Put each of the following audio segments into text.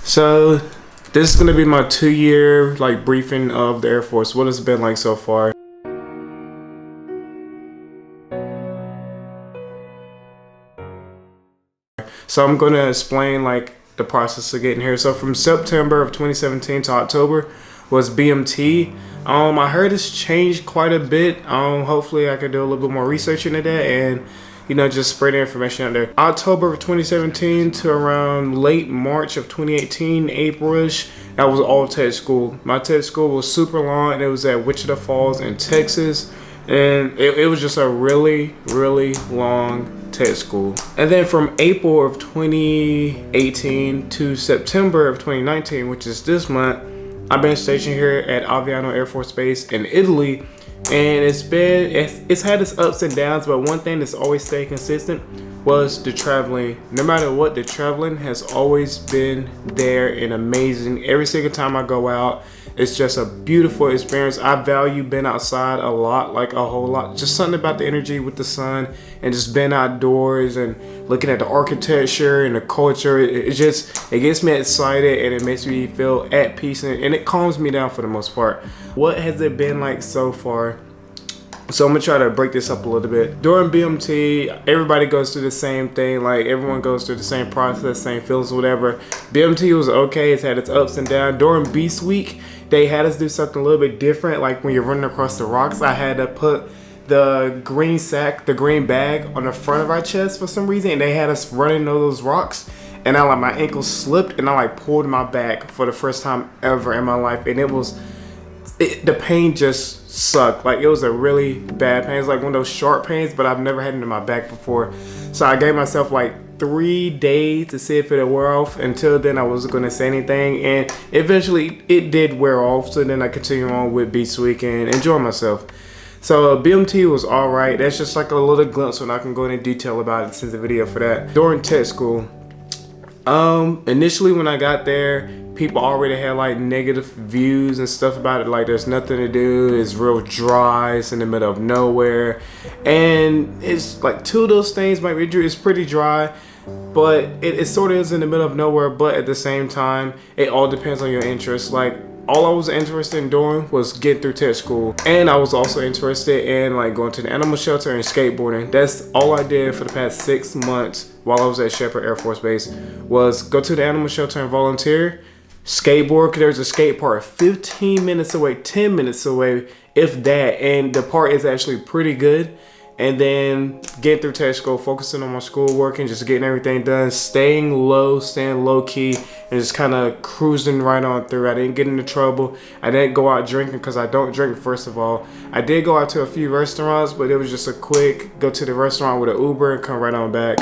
So this is gonna be my 2-year briefing of the Air Force. What has it been like so far? So I'm gonna explain the process of getting here. So from September of 2017 to October was BMT. I heard it's changed quite a bit. Hopefully I can do a little bit more research into that and just spread the information out there. October of 2017 to around late March of 2018, April-ish, that was all TED school. My TED school was super long, and it was at Wichita Falls in Texas. And it was just a really, really long TED school. And then from April of 2018 to September of 2019, which is this month, I've been stationed here at Aviano Air Force Base in Italy. And it's had its ups and downs, but one thing that's always stayed consistent was the traveling. No matter what, the traveling has always been there and amazing. Every single time I go out, it's just a beautiful experience. I value being outside a lot, a whole lot. Just something about the energy with the sun and just being outdoors and looking at the architecture and the culture. It gets me excited and it makes me feel at peace and it calms me down for the most part. What has it been like so far? So I'm gonna try to break this up a little bit. During BMT, everybody goes through the same thing. Everyone goes through the same process, same feelings, whatever. BMT was okay. It's had its ups and downs. During Beast Week, they had us do something a little bit different. When you're running across the rocks, I had to put the green sack, the green bag on the front of our chest for some reason. And they had us running over those rocks. And my ankle slipped and I pulled my back for the first time ever in my life. And the pain just sucked. It was a really bad pain. It's one of those sharp pains, but I've never had it in my back before. So I gave myself 3 days to see if it would wear off. Until then, I wasn't going to say anything, and eventually it did wear off. So then I continued on with Beast Week and enjoy myself. So BMT was all right. That's just a little glimpse, and I can go into detail about it since the video for that. During TED school, initially when I got there, people already had negative views and stuff about it. There's nothing to do. It's real dry. It's in the middle of nowhere, and it's two of those things might be true. It's pretty dry, but it sort of is in the middle of nowhere. But at the same time, it all depends on your interests. All I was interested in doing was getting through TED school, and I was also interested in going to the animal shelter and skateboarding. That's all I did for the past 6 months while I was at Shepherd Air Force Base, was go to the animal shelter and volunteer, skateboard, because there's a skate park 15 minutes away, 10 minutes away, if that, and the park is actually pretty good. And then getting through TED school, focusing on my schoolwork and just getting everything done, staying low key, and just kind of cruising right on through. I didn't get into trouble. I didn't go out drinking because I don't drink, first of all. I did go out to a few restaurants, but it was just a quick go to the restaurant with an Uber and come right on back.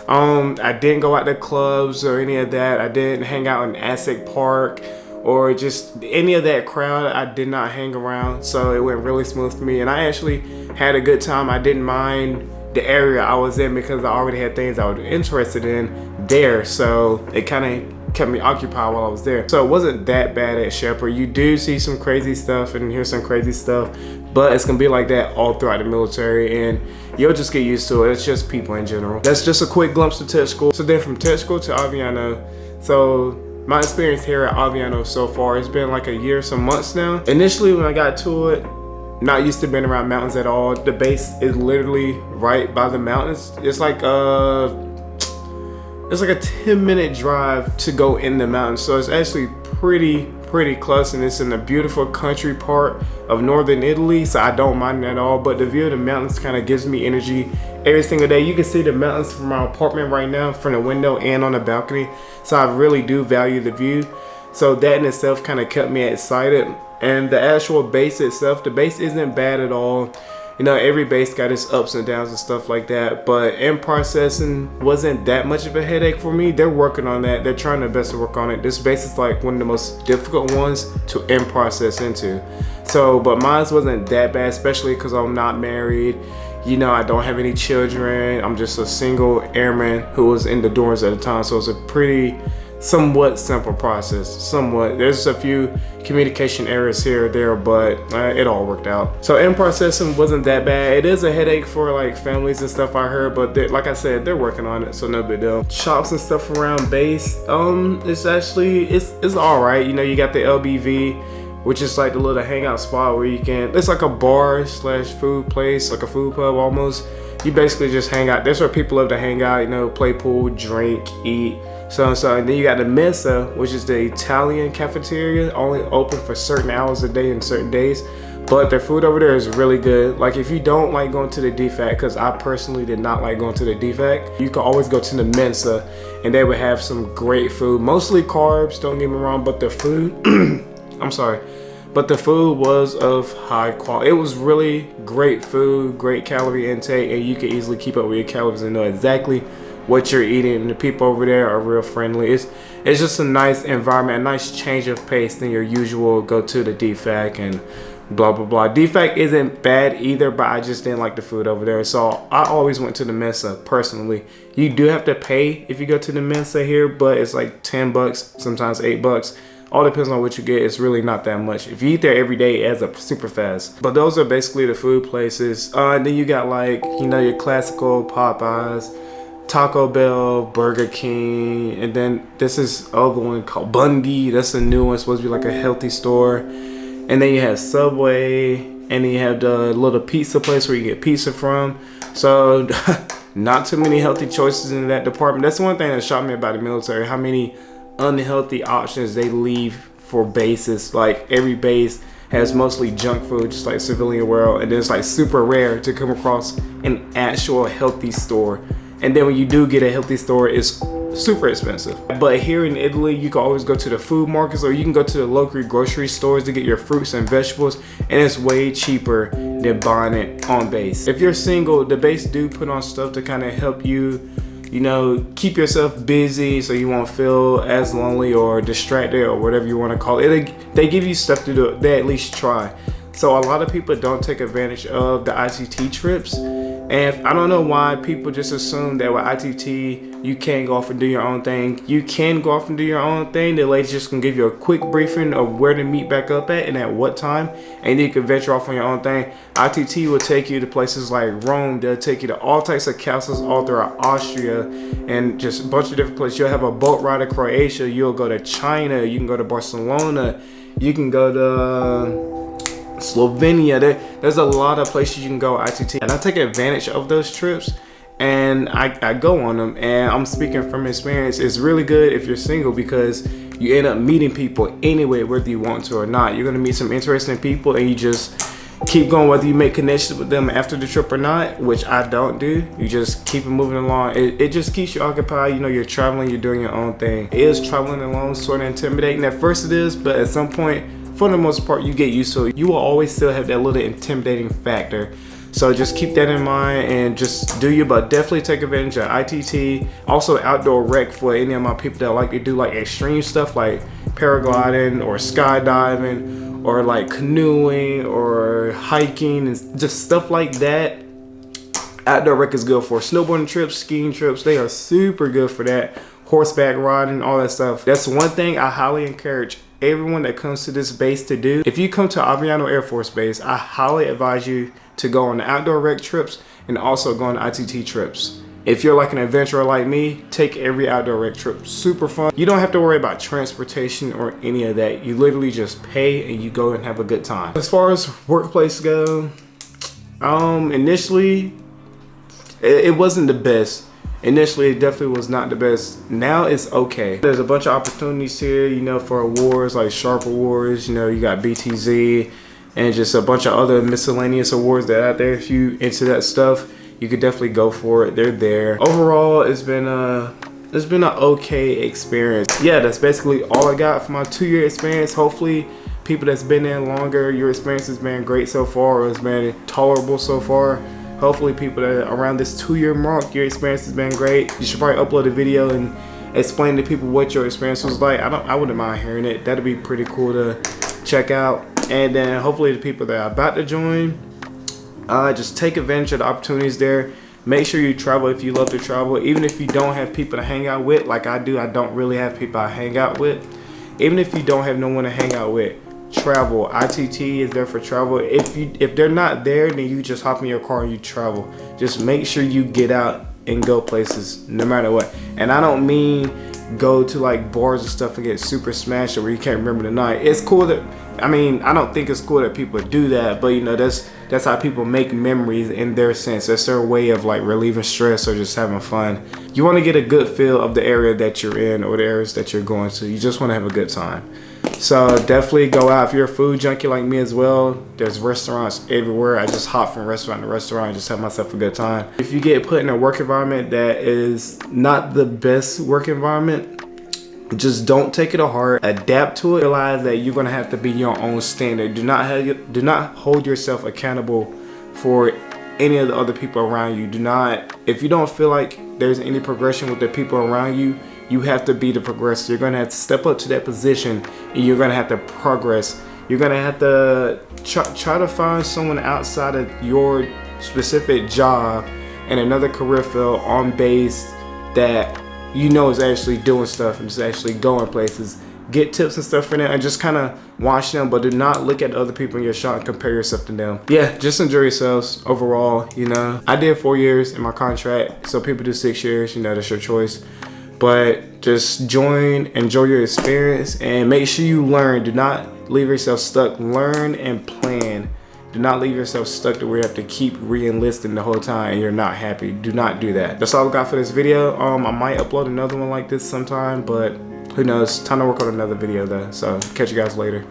I didn't go out to clubs or any of that. I didn't hang out in Asik Park or just any of that crowd. I did not hang around, so it went really smooth for me, and I actually had a good time. I didn't mind the area I was in because I already had things I was interested in there, so it kind of kept me occupied while I was there. So it wasn't that bad at Shepherd. You do see some crazy stuff and hear some crazy stuff, but it's gonna be like that all throughout the military, and you'll just get used to it. It's just people in general. That's just a quick glimpse of TED school. So then from TED school to Aviano. So my experience here at Aviano so far has been a year, some months now. Initially when I got to it, not used to being around mountains at all. The base is literally right by the mountains. It's like a 10-minute drive to go in the mountains. So it's actually pretty close, and it's in a beautiful country part of northern Italy, so I don't mind it at all. But the view of the mountains kind of gives me energy every single day. You can see the mountains from my apartment right now from the window and on the balcony, so I really do value the view. So that in itself kind of kept me excited. And the actual base itself, the base isn't bad at all. Every base got its ups and downs and stuff like that, but in processing wasn't that much of a headache for me. They're working on that. They're trying their best to work on it. This base is one of the most difficult ones to in process into. So, but mine wasn't that bad, especially because I'm not married. I don't have any children. I'm just a single airman who was in the dorms at the time. So it's a pretty somewhat simple process. Somewhat. There's a few communication errors here or there, but it all worked out. So in processing wasn't that bad. It is a headache for like families and stuff, I heard, but like I said, they're working on it, so no big deal. Shops and stuff around base, it's actually it's all right. You know, you got the LBV, which is like the little hangout spot where you can, it's like a bar slash food place, like a food pub almost. You basically just hang out. That's where people love to hang out, you know, play pool, drink, eat, so and then you got the Mensa, which is the Italian cafeteria, only open for certain hours a day and certain days, but their food over there is really good. Like if you don't like going to the DFAC, because I personally did not like going to the DFAC, you can always go to the Mensa and they would have some great food, mostly carbs, don't get me wrong, but the food I'm sorry, but the food was of high quality. It was really great food, great calorie intake, and you can easily keep up with your calories and know exactly what you're eating. And the people over there are real friendly. It's just a nice environment, a nice change of pace than your usual go to the DFAC and blah blah blah. DFAC isn't bad either, but I just didn't like the food over there, so I always went to the Mensa personally. You do have to pay if you go to the Mensa here, but it's like 10 bucks, sometimes 8 bucks. All depends on what you get. It's really not that much. If you eat there every day, it adds up super fast. But those are basically the food places. Then you got like, you know, your classical Popeyes, Taco Bell, Burger King, and then this is other one called Bundy. That's a new one. It's supposed to be like a healthy store. And then you have Subway, and then you have the little pizza place where you get pizza from. So not too many healthy choices in that department. That's one thing that shocked me about the military, how many unhealthy options they leave for bases. Like every base has mostly junk food, just like civilian world, and then it's like super rare to come across an actual healthy store. And then when you do get a healthy store, it's super expensive. But here in Italy, you can always go to the food markets, or you can go to the local grocery stores to get your fruits and vegetables, and it's way cheaper than buying it on base. If you're single, the base do put on stuff to kind of help you, you know, keep yourself busy so you won't feel as lonely or distracted or whatever you want to call it. They give you stuff to do. They at least try. So a lot of people don't take advantage of the ITT trips. And I don't know why people just assume that with ITT, you can't go off and do your own thing. You can go off and do your own thing. The lady just gonna give you a quick briefing of where to meet back up at and at what time, and you can venture off on your own thing. ITT will take you to places like Rome. They'll take you to all types of castles all throughout Austria and just a bunch of different places. You'll have a boat ride to Croatia. You'll go to China. You can go to Barcelona. You can go to Slovenia. There's a lot of places you can go ITT, and I take advantage of those trips, and I go on them. And I'm speaking from experience, it's really good if you're single, because you end up meeting people anyway, whether you want to or not. You're gonna meet some interesting people, and you just keep going, whether you make connections with them after the trip or not, which I don't do. You just keep it moving along. It just keeps you occupied. You know, you're traveling, you're doing your own thing. Is traveling alone sort of intimidating? At first it is, but at some point, for the most part, you get used to it. You will always still have that little intimidating factor. So just keep that in mind and just do you, but definitely take advantage of ITT. Also outdoor rec for any of my people that like to do like extreme stuff like paragliding or skydiving or like canoeing or hiking and just stuff like that. Outdoor rec is good for snowboarding trips, skiing trips. They are super good for that. Horseback riding, all that stuff. That's one thing I highly encourage everyone that comes to this base to do. If you come to Aviano Air Force Base, I highly advise you to go on the outdoor rec trips and also go on ITT trips. If you're like an adventurer like me, take every outdoor rec trip. Super fun. You don't have to worry about transportation or any of that. You literally just pay and you go and have a good time. As far as workplace go, initially it wasn't the best. Initially, it definitely was not the best. Now it's okay. There's a bunch of opportunities here, you know, for awards like Sharp Awards. You know, you got BTZ and just a bunch of other miscellaneous awards that are out there. If you into that stuff, you could definitely go for it. They're there. Overall, it's been an okay experience. Yeah, that's basically all I got for my 2-year experience. Hopefully, people that's been there longer, your experience has been great so far, or it's been tolerable so far. Hopefully people that are around this 2-year mark, your experience has been great. You should probably upload a video and explain to people what your experience was like. I wouldn't mind hearing it. That'd be pretty cool to check out. And then hopefully the people that are about to join, just take advantage of the opportunities there. make sure you travel if you love to travel. Even if you don't have people to hang out with, like I do, I don't really have people I hang out with. Even if you don't have no one to hang out with, travel. ITT is there for travel. If they're not there, then you just hop in your car and you travel. Just make sure you get out and go places no matter what. And I don't mean go to like bars and stuff and get super smashed or where you can't remember the night. It's cool that, I mean, I don't think it's cool that people do that, but you know, that's how people make memories in their sense. That's their way of like relieving stress or just having fun. You want to get a good feel of the area that you're in or the areas that you're going to. You just want to have a good time. So definitely go out. If you're a food junkie like me as well, there's restaurants everywhere. I just hop from restaurant to restaurant and just have myself a good time. If you get put in a work environment that is not the best work environment, just don't take it to heart. Adapt to it. Realize that you're gonna have to be your own standard. Do not hold yourself accountable for any of the other people around you. If you don't feel like there's any progression with the people around you, you have to be the progressor. You're gonna have to step up to that position and you're gonna have to progress. You're gonna have to try to find someone outside of your specific job and another career field on base that you know is actually doing stuff and is actually going places. Get tips and stuff from them and just kind of watch them, but do not look at other people in your shot and compare yourself to them. Yeah, just enjoy yourselves overall, you know. I did 4 years in my contract, so people do 6 years, you know, that's your choice. But just enjoy your experience, and make sure you learn. Do not leave yourself stuck. Learn and plan. Do not leave yourself stuck to where you have to keep re-enlisting the whole time and you're not happy. Do not do that. That's all I got for this video. I might upload another one like this sometime, but who knows? Time to work on another video though. So catch you guys later.